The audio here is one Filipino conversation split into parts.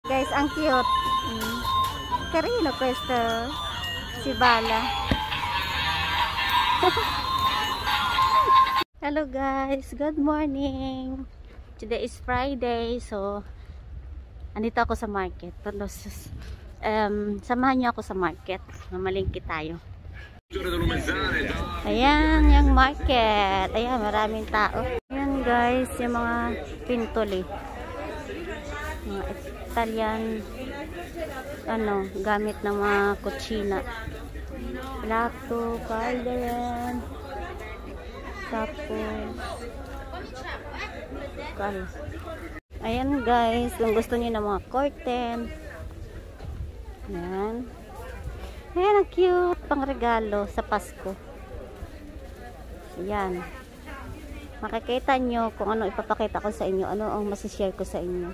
Guys, ang cute. Carino questo. Si Bala. Hello guys, good morning. Today is Friday, so andito ako sa market. Samahan niyo ako sa market. Mamalingki tayo. Ayan, yung market. Ayan, maraming tao. Ayan guys, yung mga pintuli. Mga Italian, gamit ng mga kutsina. Plato, calderon, tapos ayan guys, kung gusto niyo ng mga curtain. Ayan. Ayan, ang cute, pang regalo sa Pasko. Ayan. Makikita nyo kung ano ipapakita ko sa inyo, ano ang masishare ko sa inyo.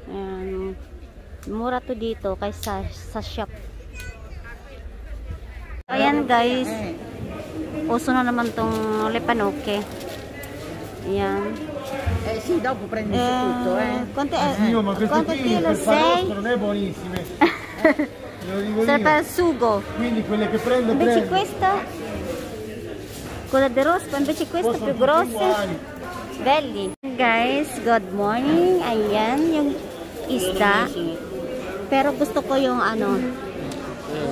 Ayan. Mura to dito kaysa sa shop. Ayan guys, uso na naman tong lepanoke. Ayan. Sì, dopo prendi tutto, Quanto ma quanto chilo sei? non è buonissime. Serve sugo. Quindi quelle che prendo, Invece questa, quella di rospo, invece questa più grossa. Belli. Guys, good morning. Ayan, yung isda. Pero gusto ko yung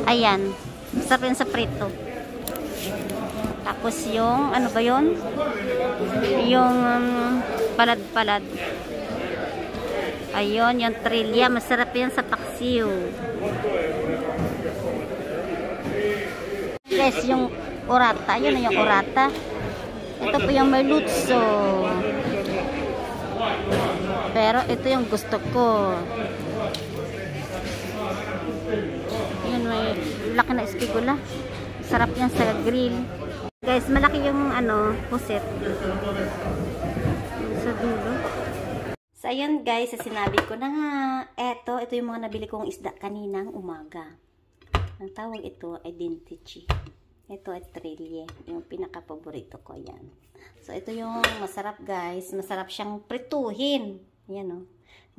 ayan, sarap yun sa prito. Tapos yung, ano ba yun? Yung palad-palad. Ayun, yung trilya. Masarap yan sa paksiw. Yes, yung orata. Yun na yung orata. Ito po yung merluzzo. Pero ito yung gusto ko. Yun, may laki na espigula. Sarap yan sa grill. Guys, malaki yung puset. Sa dulo. So, ayun guys, sinabi ko na nga. Ito yung mga nabili kong isda kaninang umaga. Ang tawag ito ay dintichi. Ito ay trilye. Yung pinaka-paborito ko yan. So, ito yung masarap guys. Masarap siyang prituhin. Ayan o.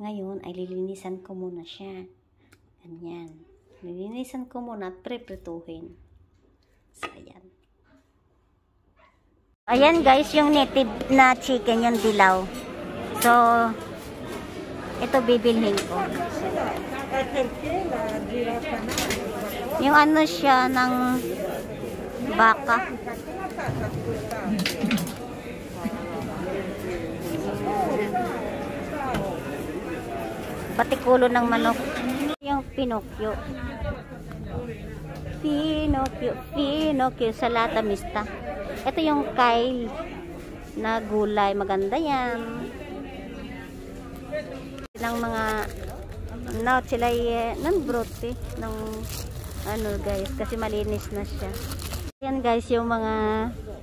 Ngayon ay lilinisan ko muna siya. Ganyan. Lilinisan ko muna at pre-prituhin. So, ayan. Ayan guys, yung native na chicken, yung dilaw. So, ito bibilhin ko. Yung siya ng baka. Pati kulo ng manok. Yung Pinocchio. Pinocchio salata mista. Ito yung kale na gulay. Maganda yan. Silang mga sila non-brote ng guys, kasi malinis na siya. Yan guys, yung mga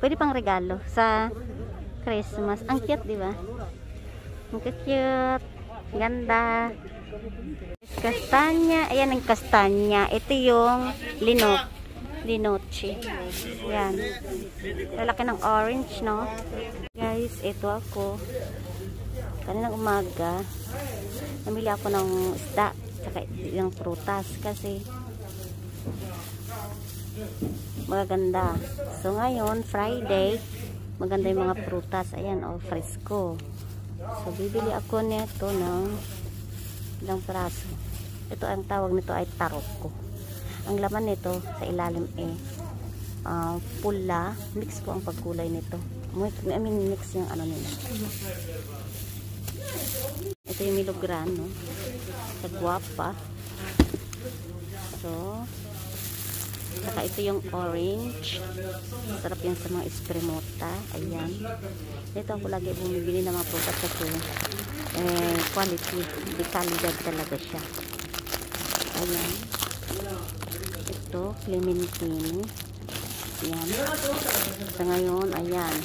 pwede pang regalo sa Christmas. Ang cute, di ba? Ang cute. Ganda. Kastanya. Ayan ang kastanya. Ito yung linoche. Yan. Lalaki ng orange, no? Guys, ito ako. Kaninang umaga, namili ako ng isda saka yung prutas kasi maganda. So ngayon, Friday, maganda yung mga prutas. Ayan, fresco. So bibili ako nito ng ilang praso. Ito ang tawag nito ay taroko. Ang laman nito sa ilalim pula. Mix po ang pagkulay nito. I mean, mix yung nila. Ito yung milograno. Sa guwapa. So, saka ito yung orange. Sarap yan sa mga espremota. Ayan. Dito ako lagi bumibili ng mga prutas kasi quality. Di kalidad talaga siya. Ayan. Ito, clementine. Ayan. Sa ngayon, ayan.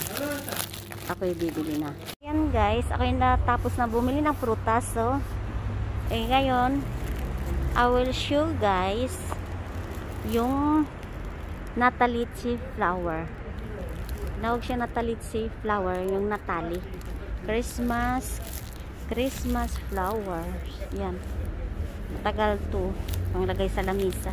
Ako yung bibili na. Ayan guys, ako yung natapos na bumili ng prutas. So, ngayon, I will show guys yung Natalitsi flower. Nawag siya Natalitsi flower, yung Natali. Christmas Christmas flowers. Yan. Matagal to. Panglagay sa lamisa.